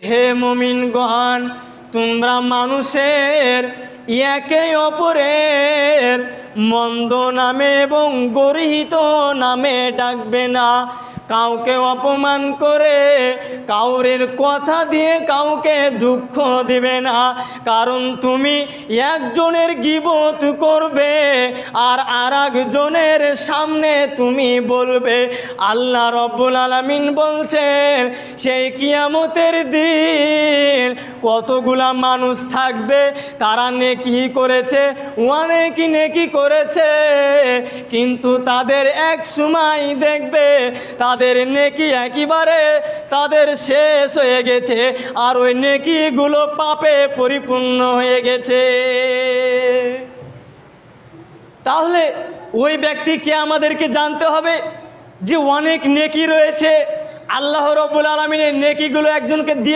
হে মুমিনগণ, তোমরা মানুষের একে অপরের মন্দ নামে এবং গর্হিত নামে ডাকবে না। কাউকে অপমান করে কাউরের কথা দিয়ে কাউকে দুঃখ দিবে না, কারণ তুমি একজনের গীবত করবে আর আরেকজনের সামনে তুমি বলবে। আল্লাহ রব্বুল আলামিন বলছেন, সেই কিয়ামতের দিন কতগুলা মানুষ থাকবে, তারা নেকি করেছে, অনেক নেকি করেছে, কিন্তু তাদের এক সময় দেখবে তাদের নেকি একেবারে তাদের শেষ হয়ে গেছে, আর ওই নেকিগুলো পাপে পরিপূর্ণ হয়ে গেছে। তাহলে ওই ব্যক্তিকে আমাদেরকে জানতে হবে যে অনেক নেকি রয়েছে, আল্লাহ রাব্বুল আলামিনের নেকিগুলো একজনকে দিয়ে